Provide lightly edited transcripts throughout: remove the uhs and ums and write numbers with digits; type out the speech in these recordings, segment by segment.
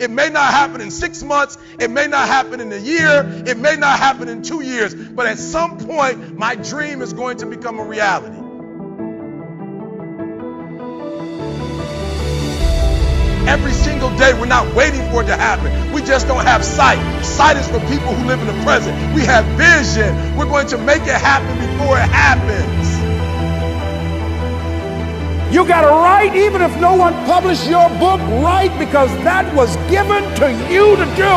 It may not happen in 6 months. It may not happen in a year. It may not happen in 2 years. But at some point, my dream is going to become a reality. Every single day, we're not waiting for it to happen. We just don't have sight. Sight is for people who live in the present. We have vision. We're going to make it happen before it happens. You got to write, even if no one published your book, write, because that was given to you to do.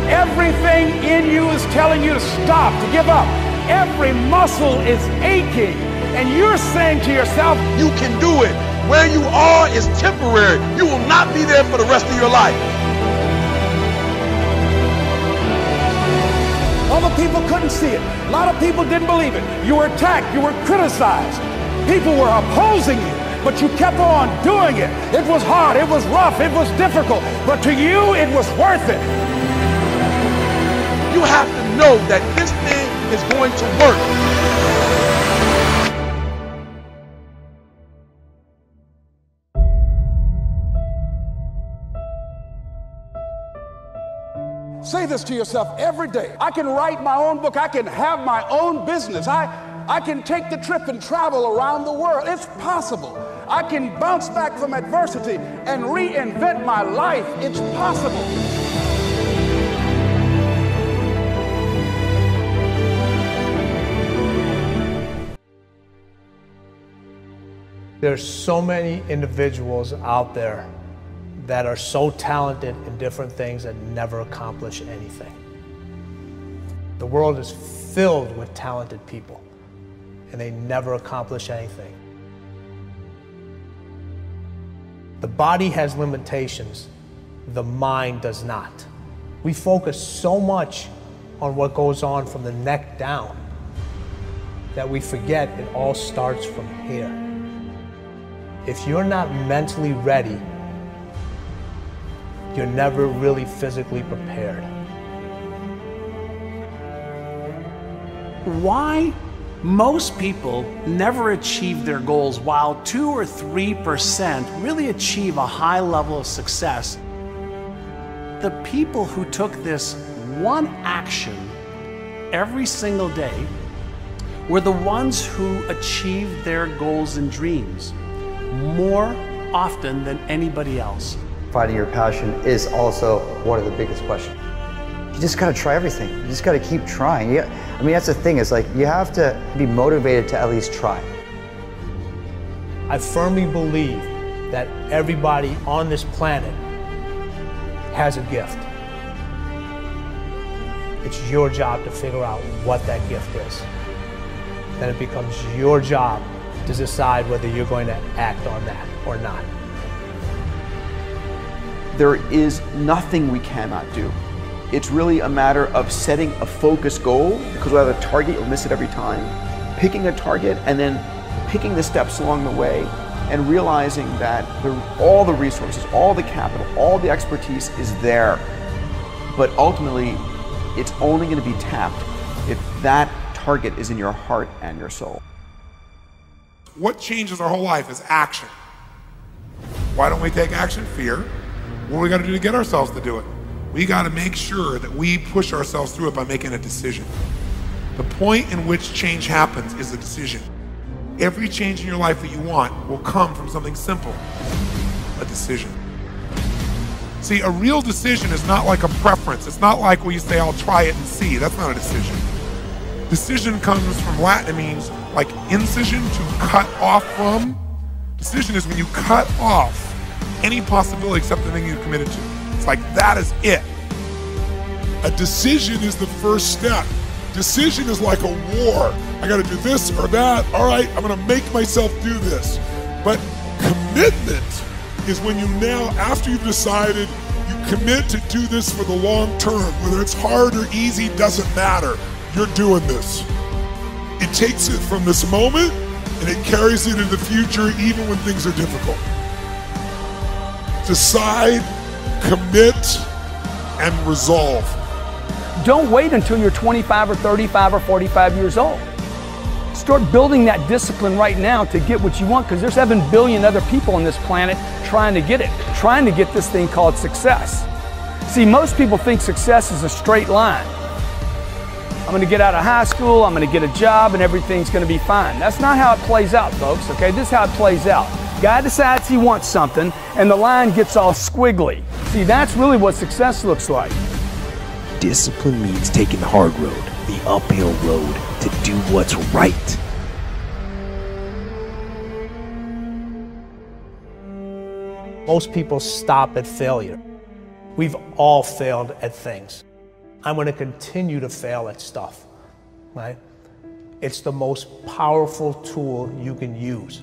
Everything in you is telling you to stop, to give up. Every muscle is aching, and you're saying to yourself, you can do it. Where you are is temporary. You will not be there for the rest of your life. Other people couldn't see it. A lot of people didn't believe it. You were attacked. You were criticized. People were opposing you, but you kept on doing it. It was hard. It was rough. It was difficult. But to you, it was worth it. You have to know that this thing is going to work. Say this to yourself every day. I can write my own book. I can have my own business. I can take the trip and travel around the world. It's possible. I can bounce back from adversity and reinvent my life. It's possible. There's so many individuals out there that are so talented in different things that never accomplish anything. The world is filled with talented people, and they never accomplish anything. The body has limitations, the mind does not. We focus so much on what goes on from the neck down that we forget it all starts from here. If you're not mentally ready, you're never really physically prepared. Why most people never achieve their goals, while 2 or 3% really achieve a high level of success? The people who took this one action every single day were the ones who achieved their goals and dreams more often than anybody else. Finding your passion is also one of the biggest questions. You just got to try everything. You just got to keep trying. I mean, that's the thing, is like you have to be motivated to at least try. I firmly believe that everybody on this planet has a gift. It's your job to figure out what that gift is. Then it becomes your job to decide whether you're going to act on that or not. There is nothing we cannot do. It's really a matter of setting a focused goal, because without a target, you'll miss it every time. Picking a target and then picking the steps along the way and realizing that all the resources, all the capital, all the expertise is there. But ultimately, it's only going to be tapped if that target is in your heart and your soul. What changes our whole life is action. Why don't we take action? Fear. What do we got to do to get ourselves to do it? We got to make sure that we push ourselves through it by making a decision. The point in which change happens is a decision. Every change in your life that you want will come from something simple, a decision. See, a real decision is not like a preference. It's not like when you say, I'll try it and see. That's not a decision. Decision comes from Latin. It means like incision, to cut off from. Decision is when you cut off any possibility except the thing you've committed to. It's like that is it. A decision is the first step. Decision is like a war. I got to do this or that. All right, I'm going to make myself do this. But commitment is when you now, after you've decided, you commit to do this for the long term. Whether it's hard or easy, doesn't matter. You're doing this. It takes it from this moment and it carries it into the future even when things are difficult. Decide, commit, and resolve. Don't wait until you're 25 or 35 or 45 years old. Start building that discipline right now to get what you want, because there's 7 billion other people on this planet trying to get it, trying to get this thing called success. See, most people think success is a straight line. I'm going to get out of high school, I'm going to get a job, and everything's going to be fine. That's not how it plays out, folks, okay? This is how it plays out. Guy decides he wants something, and the line gets all squiggly. See, that's really what success looks like. Discipline means taking the hard road, the uphill road, to do what's right. Most people stop at failure. We've all failed at things. I'm going to continue to fail at stuff, right? It's the most powerful tool you can use,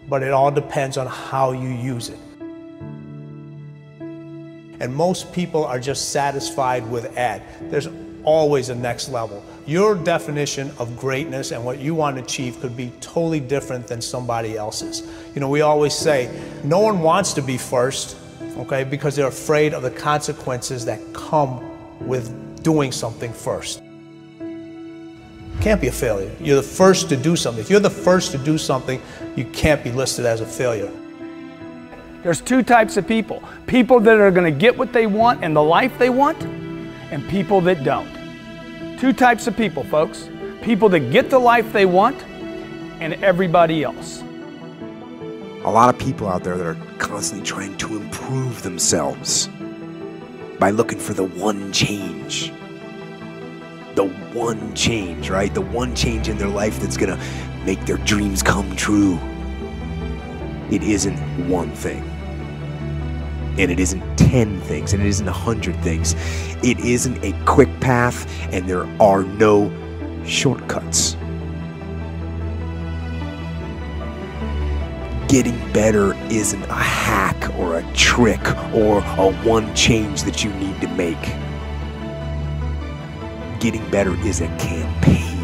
but it all depends on how you use it. And most people are just satisfied with at. There's always a next level. Your definition of greatness and what you want to achieve could be totally different than somebody else's. You know, we always say, no one wants to be first, okay, because they're afraid of the consequences that come with doing something first. Can't be a failure. You're the first to do something. If you're the first to do something, you can't be listed as a failure. There's 2 types of people. People that are going to get what they want and the life they want, and people that don't. 2 types of people, folks. People that get the life they want, and everybody else. A lot of people out there that are constantly trying to improve themselves by looking for the one change. The one change, right? The one change in their life that's gonna make their dreams come true. It isn't one thing. And it isn't 10 things, and it isn't 100 things. It isn't a quick path, and there are no shortcuts. Getting better isn't a hack or a trick or a one change that you need to make. Getting better is a campaign.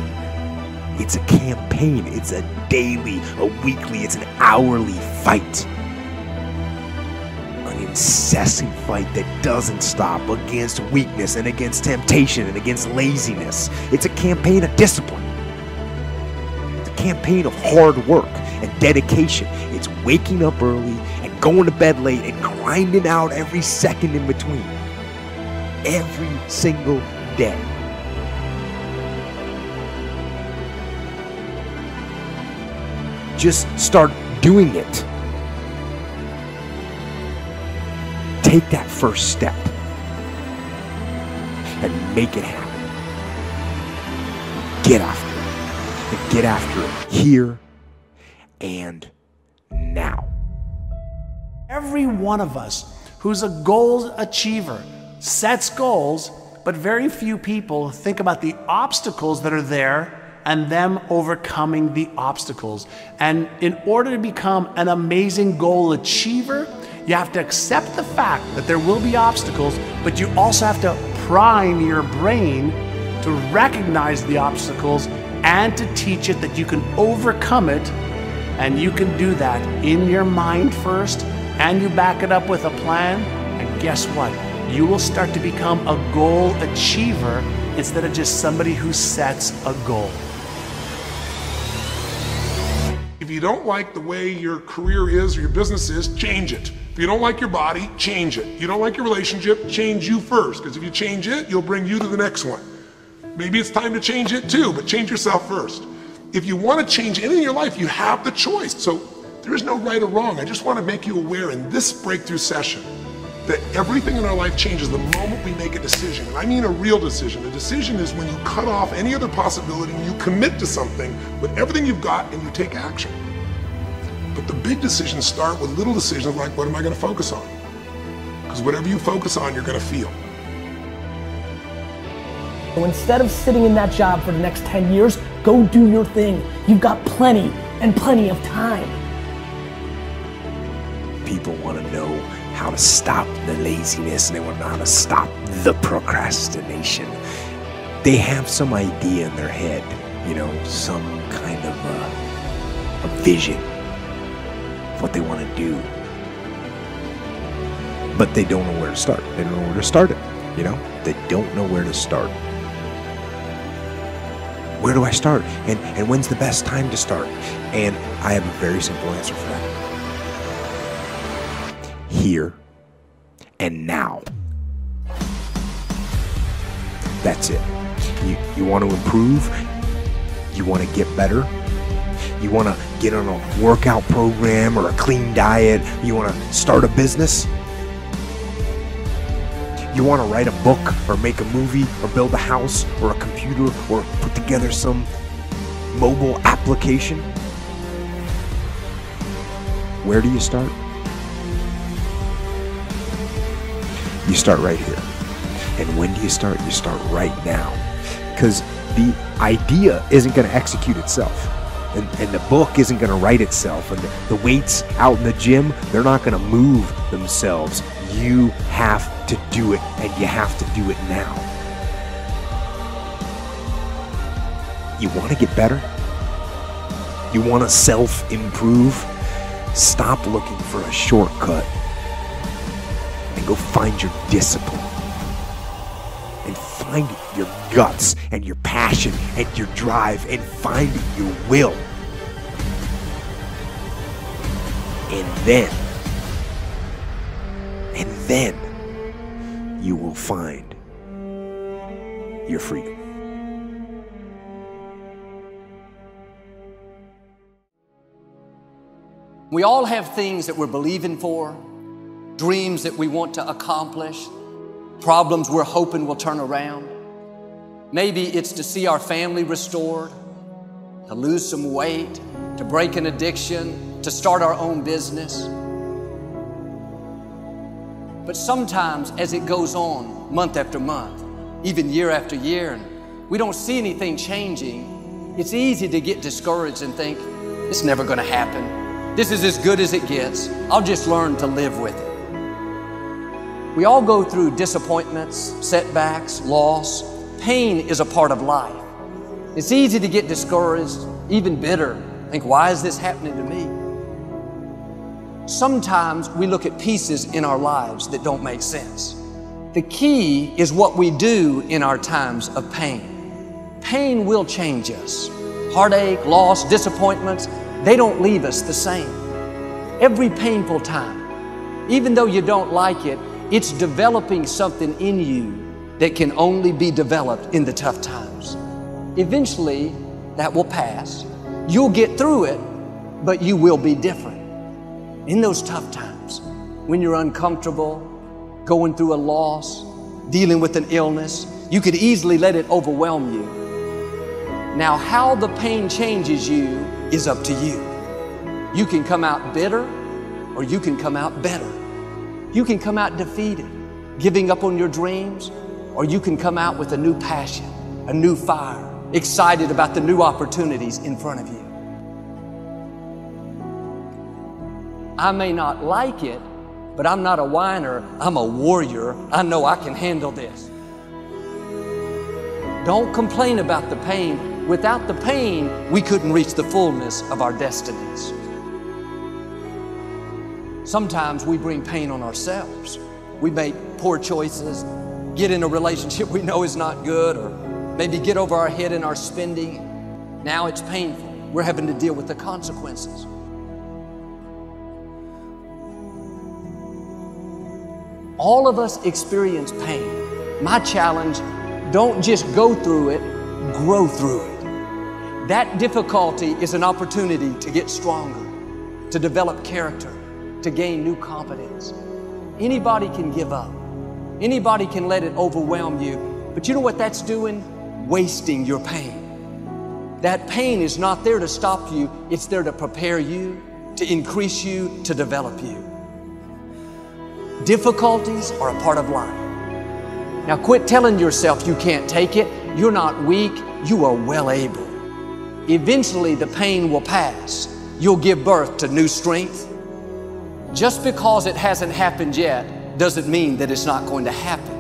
It's a campaign. It's a daily, a weekly, it's an hourly fight. An incessant fight that doesn't stop against weakness and against temptation and against laziness. It's a campaign of discipline. It's a campaign of hard work and dedication. It's waking up early and going to bed late and grinding out every second in between. Every single day. Just start doing it. Take that first step and make it happen. Get after it. And get after it here and now. Every one of us who's a goal achiever sets goals, but very few people think about the obstacles that are there and them overcoming the obstacles. And in order to become an amazing goal achiever, you have to accept the fact that there will be obstacles, but you also have to prime your brain to recognize the obstacles and to teach it that you can overcome it. And you can do that in your mind first, and you back it up with a plan. And guess what? You will start to become a goal achiever instead of just somebody who sets a goal. If you don't like the way your career is or your business is, change it. If you don't like your body, change it. You don't like your relationship, change you first. Because if you change it, you'll bring you to the next one. Maybe it's time to change it too, but change yourself first. If you want to change anything in your life, you have the choice. So there is no right or wrong. I just want to make you aware in this breakthrough session that everything in our life changes the moment we make a decision. And I mean a real decision. A decision is when you cut off any other possibility and you commit to something with everything you've got and you take action. But the big decisions start with little decisions like, what am I going to focus on? Because whatever you focus on, you're going to feel. So instead of sitting in that job for the next 10 years, go do your thing. You've got plenty and plenty of time. People want to know how to stop the laziness, and they want to know how to stop the procrastination. They have some idea in their head, you know, some kind of a vision of what they want to do. But they don't know where to start. They don't know where to start it, you know? They don't know where to start. Where do I start? And when's the best time to start? And I have a very simple answer for that. Here and now. That's it. You want to improve? You want to get better? You want to get on a workout program or a clean diet? You want to start a business? You want to write a book or make a movie or build a house or a computer or put together some mobile application? Where do you start? You start right here. And when do you start? You start right now. Because the idea isn't going to execute itself. And the book isn't going to write itself. And the weights out in the gym, they're not going to move themselves. You have to do it, and you have to do it now. You want to get better? You want to self-improve? Stop looking for a shortcut and go find your discipline. And find your guts and your passion and your drive and find your will. And then you will find your freedom. We all have things that we're believing for, dreams that we want to accomplish, problems we're hoping will turn around. Maybe it's to see our family restored, to lose some weight, to break an addiction, to start our own business. But sometimes as it goes on month after month, even year after year, and we don't see anything changing, it's easy to get discouraged and think, it's never going to happen. This is as good as it gets. I'll just learn to live with it. We all go through disappointments, setbacks, loss. Pain is a part of life. It's easy to get discouraged, even bitter. Think, why is this happening to me? Sometimes we look at pieces in our lives that don't make sense. The key is what we do in our times of pain. Pain will change us. Heartache, loss, disappointments, they don't leave us the same. Every painful time, even though you don't like it, it's developing something in you that can only be developed in the tough times. Eventually, that will pass. You'll get through it, but you will be different. In those tough times, when you're uncomfortable, going through a loss, dealing with an illness, you could easily let it overwhelm you. Now, how the pain changes you is up to you. You can come out bitter, or you can come out better. You can come out defeated, giving up on your dreams, or you can come out with a new passion, a new fire, excited about the new opportunities in front of you. I may not like it, but I'm not a whiner, I'm a warrior. I know I can handle this. Don't complain about the pain. Without the pain, we couldn't reach the fullness of our destinies. Sometimes we bring pain on ourselves. We make poor choices, get in a relationship we know is not good, or maybe get over our head in our spending. Now it's painful. We're having to deal with the consequences. All of us experience pain. My challenge, don't just go through it, grow through it. That difficulty is an opportunity to get stronger, to develop character, to gain new competence. Anybody can give up. Anybody can let it overwhelm you. But you know what that's doing? Wasting your pain. That pain is not there to stop you. It's there to prepare you, to increase you, to develop you. Difficulties are a part of life. Now quit telling yourself you can't take it. You're not weak. You are well able. Eventually the pain will pass. You'll give birth to new strength. Just because it hasn't happened yet doesn't mean that it's not going to happen.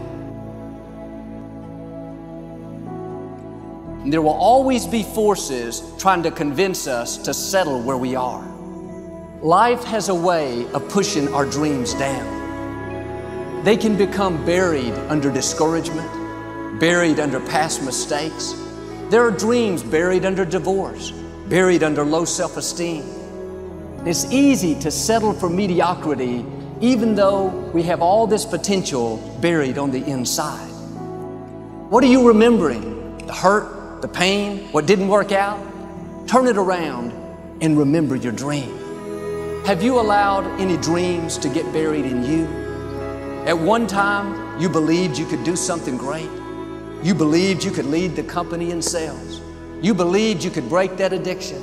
And there will always be forces trying to convince us to settle where we are. Life has a way of pushing our dreams down. They can become buried under discouragement, buried under past mistakes. There are dreams buried under divorce, buried under low self-esteem. It's easy to settle for mediocrity even though we have all this potential buried on the inside. What are you remembering? The hurt, the pain, what didn't work out? Turn it around and remember your dream. Have you allowed any dreams to get buried in you? At one time, you believed you could do something great. You believed you could lead the company in sales. You believed you could break that addiction.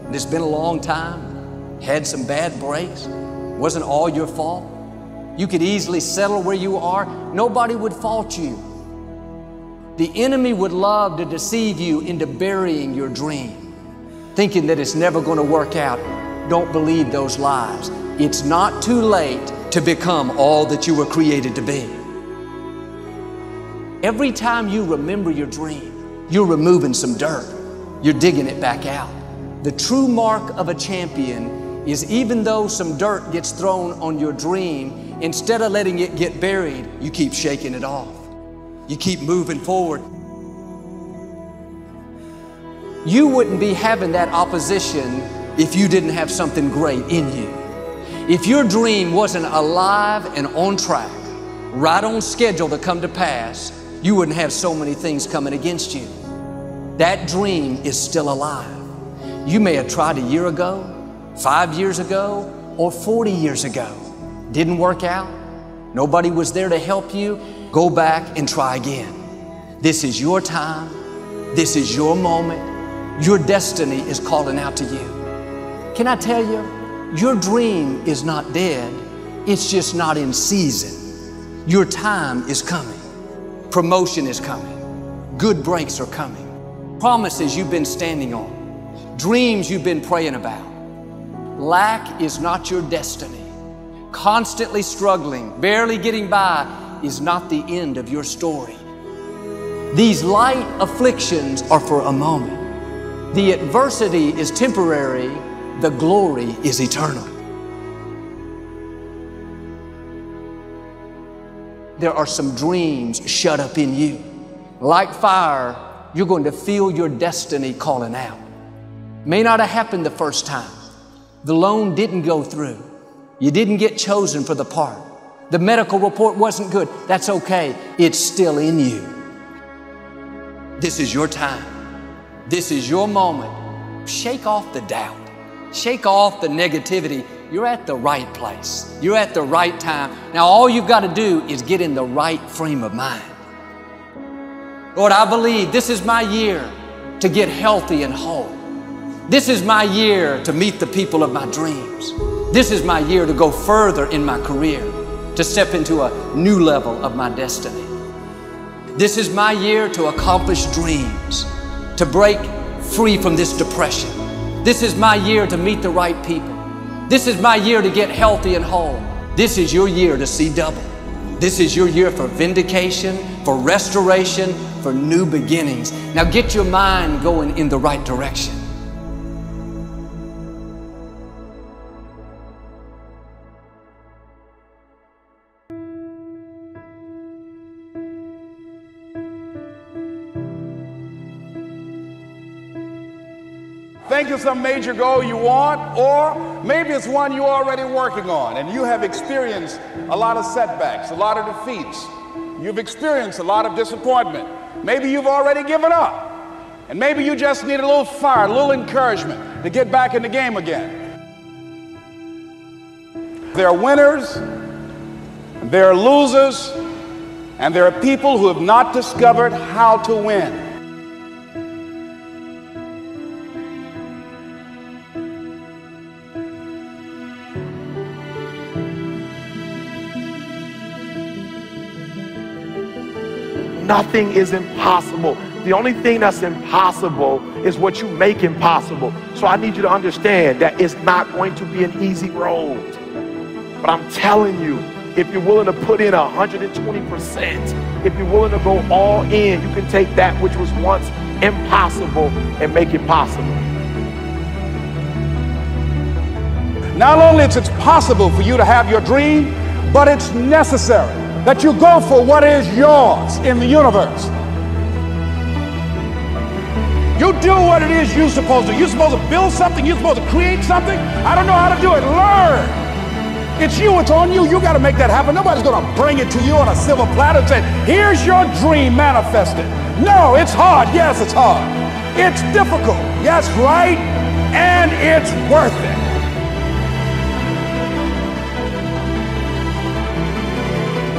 And it's been a long time, had some bad breaks, wasn't all your fault. You could easily settle where you are. Nobody would fault you. The enemy would love to deceive you into burying your dream, thinking that it's never going to work out. Don't believe those lies. It's not too late to become all that you were created to be. Every time you remember your dream, you're removing some dirt. You're digging it back out. The true mark of a champion is even though some dirt gets thrown on your dream, instead of letting it get buried, you keep shaking it off. You keep moving forward. You wouldn't be having that opposition if you didn't have something great in you. If your dream wasn't alive and on track, right on schedule to come to pass, you wouldn't have so many things coming against you. That dream is still alive. You may have tried a year ago, 5 years ago, or 40 years ago. Didn't work out. Nobody was there to help you. Go back and try again. This is your time. This is your moment. Your destiny is calling out to you. Can I tell you, your dream is not dead. It's just not in season. Your time is coming. Promotion is coming. Good breaks are coming. Promises you've been standing on. Dreams you've been praying about. Lack is not your destiny. Constantly struggling, barely getting by is not the end of your story. These light afflictions are for a moment. The adversity is temporary. The glory is eternal. There are some dreams shut up in you. Like fire, you're going to feel your destiny calling out. May not have happened the first time. The loan didn't go through. You didn't get chosen for the part. The medical report wasn't good. That's okay. It's still in you. This is your time. This is your moment. Shake off the doubt. Shake off the negativity. You're at the right place. You're at the right time. Now all you've got to do is get in the right frame of mind. Lord, I believe this is my year to get healthy and whole. This is my year to meet the people of my dreams. This is my year to go further in my career, to step into a new level of my destiny. This is my year to accomplish dreams, to break free from this depression. This is my year to meet the right people. This is my year to get healthy and whole. This is your year to see double. This is your year for vindication, for restoration, for new beginnings. Now get your mind going in the right direction. Think of some major goal you want, or maybe it's one you're already working on and you have experienced a lot of setbacks, a lot of defeats. You've experienced a lot of disappointment. Maybe you've already given up, and maybe you just need a little fire, a little encouragement to get back in the game again. There are winners, and there are losers, and there are people who have not discovered how to win. Nothing is impossible. The only thing that's impossible is what you make impossible. So I need you to understand that it's not going to be an easy road. But I'm telling you, if you're willing to put in 120%, if you're willing to go all in, you can take that which was once impossible and make it possible. Not only is it possible for you to have your dream, but it's necessary that you go for what is yours in the universe. You do what it is you're supposed to. You're supposed to build something. You're supposed to create something. I don't know how to do it. Learn. It's you. It's on you. You got to make that happen. Nobody's going to bring it to you on a silver platter and say, here's your dream, manifest it. No, it's hard. Yes, it's hard. It's difficult. Yes, right. And it's worth it.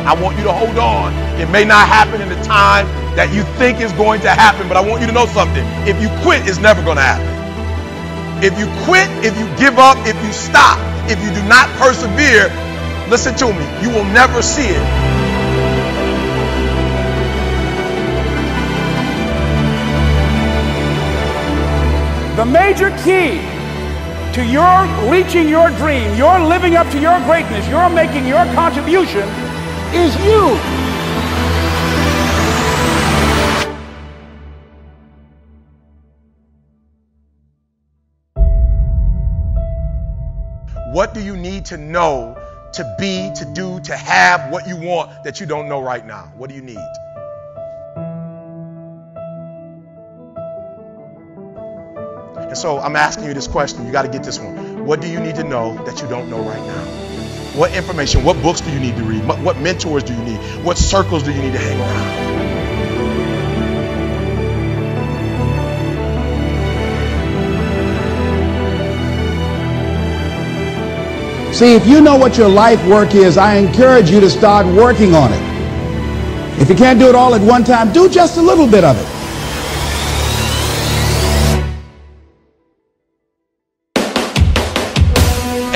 I want you to hold on. It may not happen in the time that you think is going to happen, but I want you to know something. If you quit, it's never going to happen. If you quit, if you give up, if you stop, if you do not persevere, listen to me, you will never see it. The major key to your reaching your dream, your living up to your greatness, your making your contribution is you. What do you need to know to be, to do, to have what you want that you don't know right now? What do you need? And so I'm asking you this question. You got to get this one. What do you need to know that you don't know right now? What information, what books do you need to read? What mentors do you need? What circles do you need to hang around? See, if you know what your life work is, I encourage you to start working on it. If you can't do it all at one time, do just a little bit of it.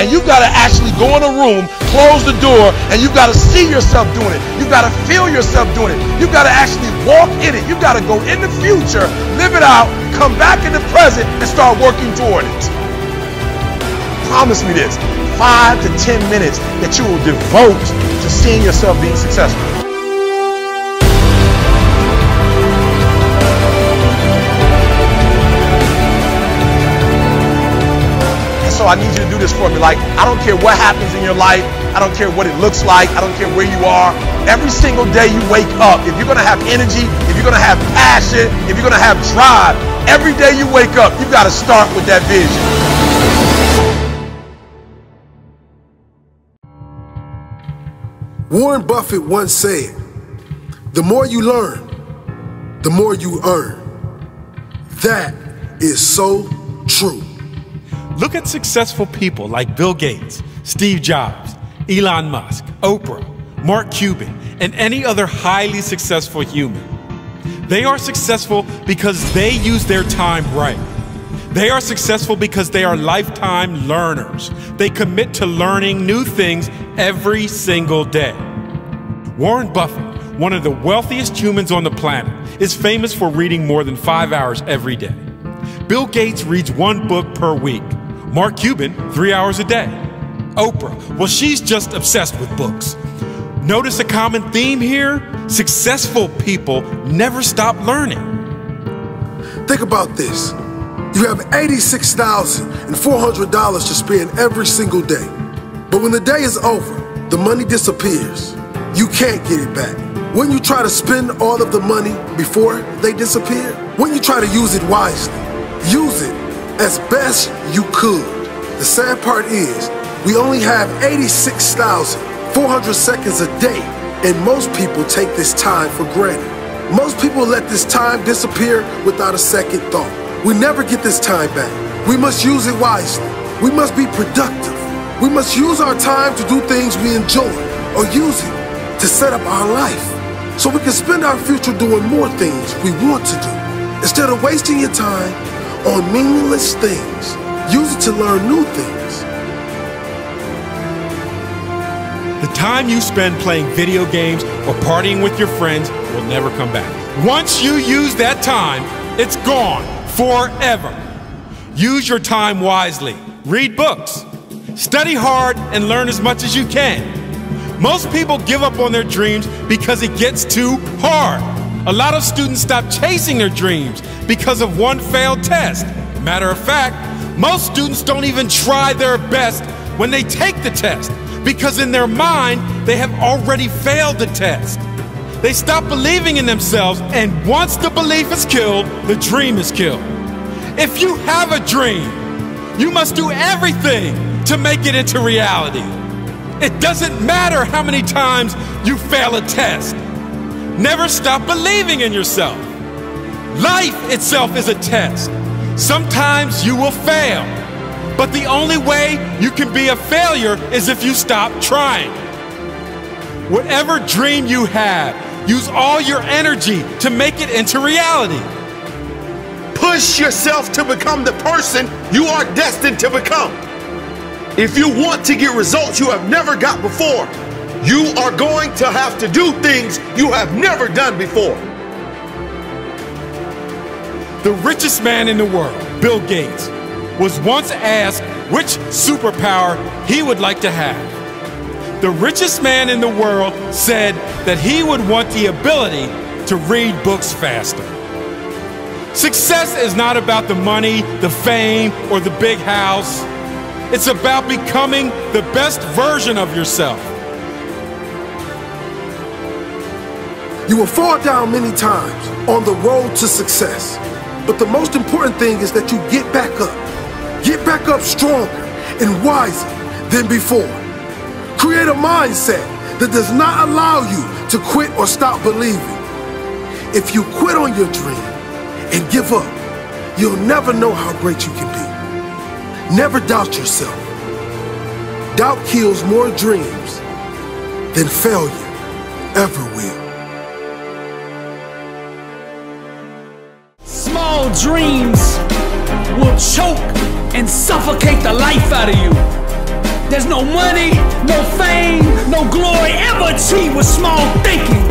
And you've got to actually go in a room, close the door, and you've got to see yourself doing it. You've got to feel yourself doing it. You've got to actually walk in it. You've got to go in the future, live it out, come back in the present, and start working toward it. Promise me this, 5 to 10 minutes that you will devote to seeing yourself being successful. So I need you to do this for me. Like, I don't care what happens in your life. I don't care what it looks like. I don't care where you are. Every single day you wake up, if you're going to have energy, if you're going to have passion, if you're going to have drive, every day you wake up, you've got to start with that vision. Warren Buffett once said, the more you learn, the more you earn. That is so true. Look at successful people like Bill Gates, Steve Jobs, Elon Musk, Oprah, Mark Cuban, and any other highly successful human. They are successful because they use their time right. They are successful because they are lifetime learners. They commit to learning new things every single day. Warren Buffett, one of the wealthiest humans on the planet, is famous for reading more than 5 hours every day. Bill Gates reads 1 book per week. Mark Cuban, 3 hours a day. Oprah, well, she's just obsessed with books. Notice a common theme here? Successful people never stop learning. Think about this. You have $86,400 to spend every single day. But when the day is over, the money disappears. You can't get it back. When you try to spend all of the money before they disappear, when you try to use it wisely, use it as best you could. The sad part is, we only have 86,400 seconds a day, and most people take this time for granted. Most people let this time disappear without a second thought. We never get this time back. We must use it wisely. We must be productive. We must use our time to do things we enjoy, or use it to set up our life so we can spend our future doing more things we want to do. Instead of wasting your time on meaningless things, use it to learn new things. The time you spend playing video games or partying with your friends will never come back. Once you use that time, it's gone forever. Use your time wisely. Read books. Study hard and learn as much as you can. Most people give up on their dreams because it gets too hard. A lot of students stop chasing their dreams because of one failed test. Matter of fact, most students don't even try their best when they take the test because in their mind, they have already failed the test. They stop believing in themselves, and once the belief is killed, the dream is killed. If you have a dream, you must do everything to make it into reality. It doesn't matter how many times you fail a test. Never stop believing in yourself. Life itself is a test. Sometimes you will fail, but the only way you can be a failure is if you stop trying. Whatever dream you have, use all your energy to make it into reality. Push yourself to become the person you are destined to become. If you want to get results you have never got before, you are going to have to do things you have never done before. The richest man in the world, Bill Gates, was once asked which superpower he would like to have. The richest man in the world said that he would want the ability to read books faster. Success is not about the money, the fame, or the big house. It's about becoming the best version of yourself. You will fall down many times on the road to success. But the most important thing is that you get back up. Get back up stronger and wiser than before. Create a mindset that does not allow you to quit or stop believing. If you quit on your dream and give up, you'll never know how great you can be. Never doubt yourself. Doubt kills more dreams than failure ever will. Small dreams will choke and suffocate the life out of you. There's no money, no fame, no glory ever achieved with small thinking,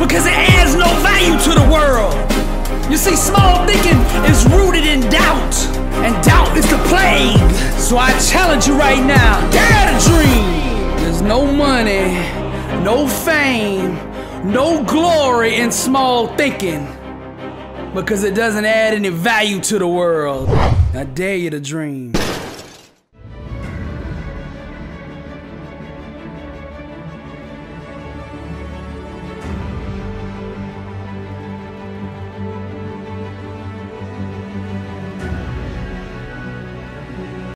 because it adds no value to the world. You see, small thinking is rooted in doubt, and doubt is the plague. So I challenge you right now, dare to dream. There's no money, no fame, no glory in small thinking, because it doesn't add any value to the world. I dare you to dream.